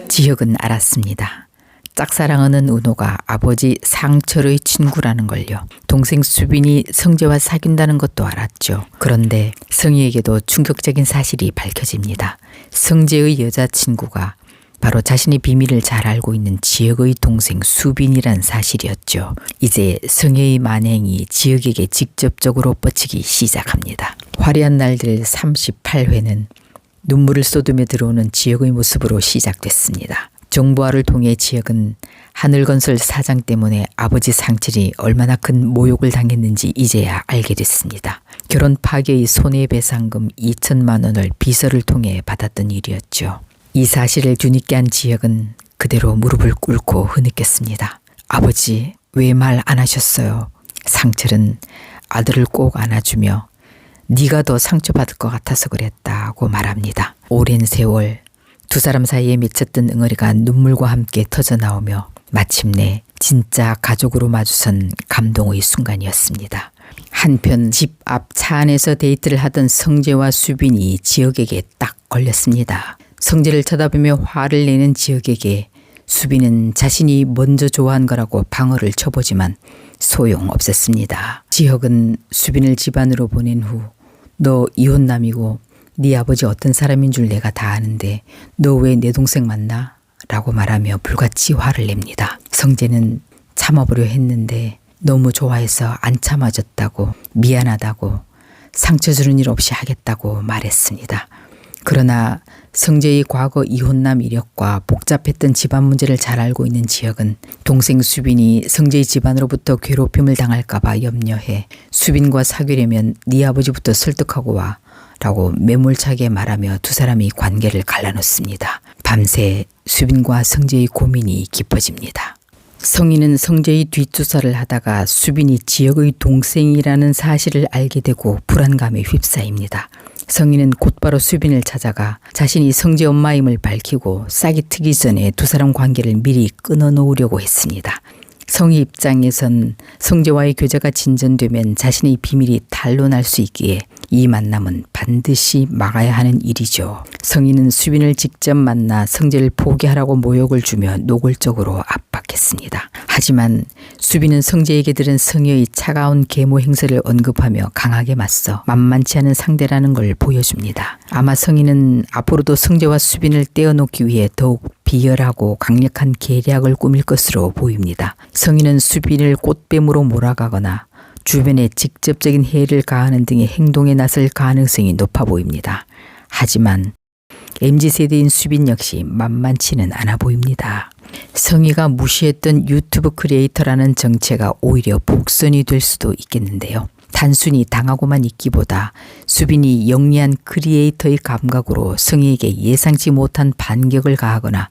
지혁은 알았습니다. 짝사랑하는 은호가 아버지 상철의 친구라는 걸요. 동생 수빈이 성재와 사귄다는 것도 알았죠. 그런데 성희에게도 충격적인 사실이 밝혀집니다. 성재의 여자친구가 바로 자신의 비밀을 잘 알고 있는 지혁의 동생 수빈이란 사실이었죠. 이제 성혜의 만행이 지혁에게 직접적으로 뻗치기 시작합니다. 화려한 날들 38회는 눈물을 쏟으며 들어오는 지혁의 모습으로 시작됐습니다. 정보화를 통해 지혁은 하늘건설 사장 때문에 아버지 상철이 얼마나 큰 모욕을 당했는지 이제야 알게 됐습니다. 결혼 파기의 손해배상금 2천만 원을 비서를 통해 받았던 일이었죠. 이 사실을 뒤늦게 한 지혁은 그대로 무릎을 꿇고 흐느꼈습니다. 아버지, 왜 말 안 하셨어요? 상철은 아들을 꼭 안아주며 네가 더 상처받을 것 같아서 그랬다고 말합니다. 오랜 세월 두 사람 사이에 맺혔던 응어리가 눈물과 함께 터져나오며 마침내 진짜 가족으로 마주선 감동의 순간이었습니다. 한편 집 앞 차 안에서 데이트를 하던 성재와 수빈이 지혁에게 딱 걸렸습니다. 성재를 쳐다보며 화를 내는 지혁에게 수빈은 자신이 먼저 좋아한 거라고 방어를 쳐보지만 소용없었습니다. 지혁은 수빈을 집안으로 보낸 후 너 이혼남이고 네 아버지 어떤 사람인 줄 내가 다 아는데 너 왜 내 동생 만나? 라고 말하며 불같이 화를 냅니다. 성재는 참아보려 했는데 너무 좋아해서 안 참아줬다고 미안하다고 상처 주는 일 없이 하겠다고 말했습니다. 그러나 성재의 과거 이혼남 이력과 복잡했던 집안 문제를 잘 알고 있는 지혁은 동생 수빈이 성재의 집안으로부터 괴롭힘을 당할까봐 염려해 수빈과 사귀려면 네 아버지부터 설득하고 와 라고 매몰차게 말하며 두 사람이 관계를 갈라놓습니다. 밤새 수빈과 성재의 고민이 깊어집니다. 성희는 성재의 뒷조사를 하다가 수빈이 지혁의 동생이라는 사실을 알게 되고 불안감에 휩싸입니다. 성희는 곧바로 수빈을 찾아가 자신이 성재 엄마임을 밝히고 싹이 트기 전에 두 사람 관계를 미리 끊어놓으려고 했습니다. 성희 입장에선 성재와의 교제가 진전되면 자신의 비밀이 탄로날 수 있기에 이 만남은 반드시 막아야 하는 일이죠. 성희는 수빈을 직접 만나 성재를 포기하라고 모욕을 주며 노골적으로 압박했습니다. 하지만 수빈은 성재에게 들은 성희의 차가운 계모 행세를 언급하며 강하게 맞서 만만치 않은 상대라는 걸 보여줍니다. 아마 성희는 앞으로도 성재와 수빈을 떼어놓기 위해 더욱 비열하고 강력한 계략을 꾸밀 것으로 보입니다. 성희는 수빈을 꽃뱀으로 몰아가거나 주변에 직접적인 해를 가하는 등의 행동에 나설 가능성이 높아 보입니다. 하지만 MZ세대인 수빈 역시 만만치는 않아 보입니다. 성희가 무시했던 유튜브 크리에이터라는 정체가 오히려 복선이 될 수도 있겠는데요. 단순히 당하고만 있기보다 수빈이 영리한 크리에이터의 감각으로 성희에게 예상치 못한 반격을 가하거나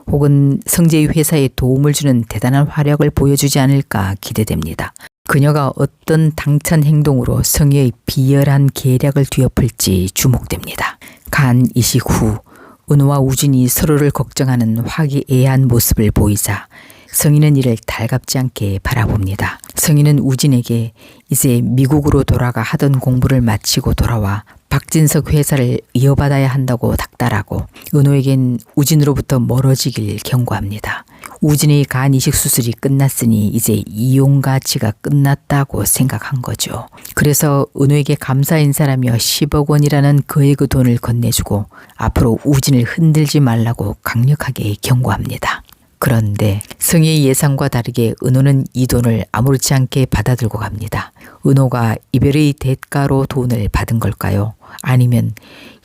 혹은 성재의 회사에 도움을 주는 대단한 활약을 보여주지 않을까 기대됩니다. 그녀가 어떤 당찬 행동으로 성희의 비열한 계략을 뒤엎을지 주목됩니다. 간 이식 후 은호와 우진이 서로를 걱정하는 화기애애한 모습을 보이자 성희는 이를 달갑지 않게 바라봅니다. 성희는 우진에게 이제 미국으로 돌아가 하던 공부를 마치고 돌아와 박진석 회사를 이어받아야 한다고 닥달하고 은호에겐 우진으로부터 멀어지길 경고합니다. 우진의 간 이식 수술이 끝났으니 이제 이용 가치가 끝났다고 생각한 거죠. 그래서 은호에게 감사 인사라며 10억 원이라는 거액의 돈을 건네주고 앞으로 우진을 흔들지 말라고 강력하게 경고합니다. 그런데 성희의 예상과 다르게 은호는 이 돈을 아무렇지 않게 받아들고 갑니다. 은호가 이별의 대가로 돈을 받은 걸까요? 아니면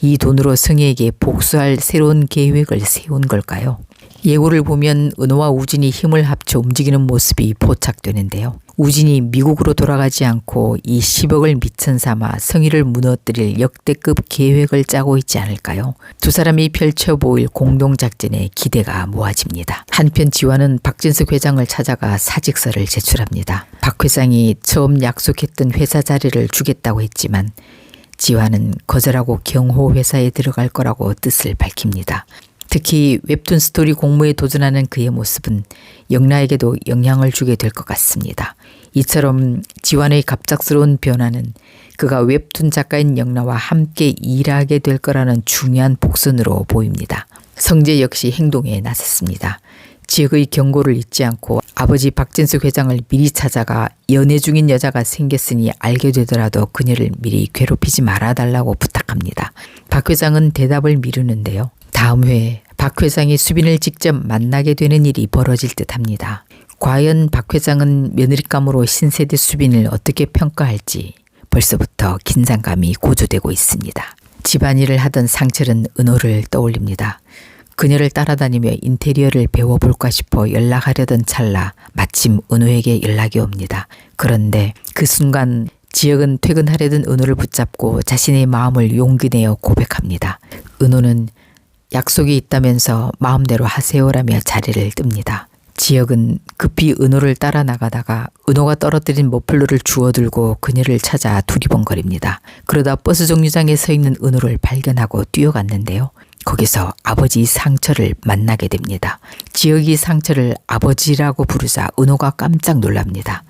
이 돈으로 성희에게 복수할 새로운 계획을 세운 걸까요? 예고를 보면 은호와 우진이 힘을 합쳐 움직이는 모습이 포착되는데요. 우진이 미국으로 돌아가지 않고 이 10억을 미천 삼아 성희를 무너뜨릴 역대급 계획을 짜고 있지 않을까요? 두 사람이 펼쳐 보일 공동작전에 기대가 모아집니다. 한편 지화는 박진석 회장을 찾아가 사직서를 제출합니다. 박 회장이 처음 약속했던 회사 자리를 주겠다고 했지만 지화는 거절하고 경호 회사에 들어갈 거라고 뜻을 밝힙니다. 특히 웹툰 스토리 공모에 도전하는 그의 모습은 영라에게도 영향을 주게 될 것 같습니다. 이처럼 지완의 갑작스러운 변화는 그가 웹툰 작가인 영라와 함께 일하게 될 거라는 중요한 복선으로 보입니다. 성재 역시 행동에 나섰습니다. 지역의 경고를 잊지 않고 아버지 박진숙 회장을 미리 찾아가 연애 중인 여자가 생겼으니 알게 되더라도 그녀를 미리 괴롭히지 말아달라고 부탁합니다. 박 회장은 대답을 미루는데요. 다음 회에 박 회장이 수빈을 직접 만나게 되는 일이 벌어질 듯합니다. 과연 박 회장은 며느리감으로 신세대 수빈을 어떻게 평가할지 벌써부터 긴장감이 고조되고 있습니다. 집안일을 하던 상철은 은호를 떠올립니다. 그녀를 따라다니며 인테리어를 배워볼까 싶어 연락하려던 찰나 마침 은호에게 연락이 옵니다. 그런데 그 순간 지역은 퇴근하려던 은호를 붙잡고 자신의 마음을 용기 내어 고백합니다. 은호는 약속이 있다면서 마음대로 하세요라며 자리를 뜹니다. 지역은 급히 은호를 따라 나가다가 은호가 떨어뜨린 머플러를 주워들고 그녀를 찾아 두리번거립니다. 그러다 버스 정류장에 서 있는 은호를 발견하고 뛰어갔는데요. 거기서 아버지 상철을 만나게 됩니다. 지역이 상철을 아버지라고 부르자 은호가 깜짝 놀랍니다.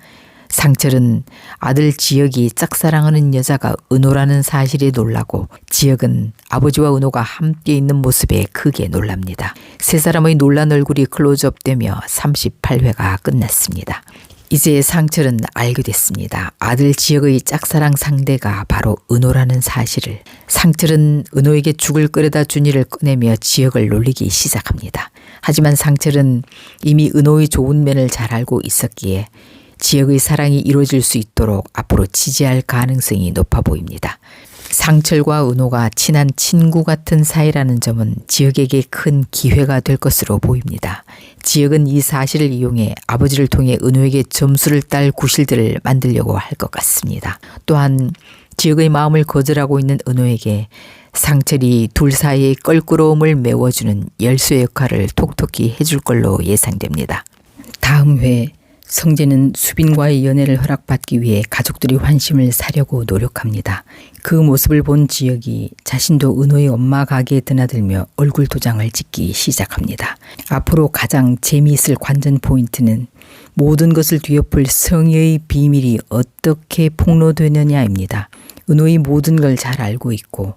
상철은 아들 지역이 짝사랑하는 여자가 은호라는 사실에 놀라고 지역은 아버지와 은호가 함께 있는 모습에 크게 놀랍니다. 세 사람의 놀란 얼굴이 클로즈업되며 38회가 끝났습니다. 이제 상철은 알게 됐습니다. 아들 지역의 짝사랑 상대가 바로 은호라는 사실을. 상철은 은호에게 죽을 끓여다 준이를 꺼내며 지역을 놀리기 시작합니다. 하지만 상철은 이미 은호의 좋은 면을 잘 알고 있었기에 지역의 사랑이 이루어질 수 있도록 앞으로 지지할 가능성이 높아 보입니다. 상철과 은호가 친한 친구 같은 사이라는 점은 지역에게 큰 기회가 될 것으로 보입니다. 지역은 이 사실을 이용해 아버지를 통해 은호에게 점수를 딸 구실들을 만들려고 할 것 같습니다. 또한 지역의 마음을 거절하고 있는 은호에게 상철이 둘 사이의 껄끄러움을 메워주는 열쇠 역할을 톡톡히 해줄 걸로 예상됩니다. 다음 회 성재는 수빈과의 연애를 허락받기 위해 가족들이 환심을 사려고 노력합니다. 그 모습을 본 지역이 자신도 은호의 엄마 가게에 드나들며 얼굴 도장을 찍기 시작합니다. 앞으로 가장 재미있을 관전 포인트는 모든 것을 뒤엎을 성희의 비밀이 어떻게 폭로되느냐입니다. 은호의 모든 걸 잘 알고 있고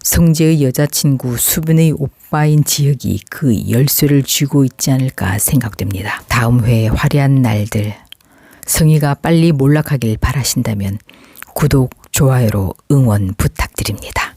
성재의 여자친구 수빈의 오빠인 지역이 그 열쇠를 쥐고 있지 않을까 생각됩니다. 다음 회의 화려한 날들, 성희가 빨리 몰락하길 바라신다면 구독, 좋아요로 응원 부탁드립니다.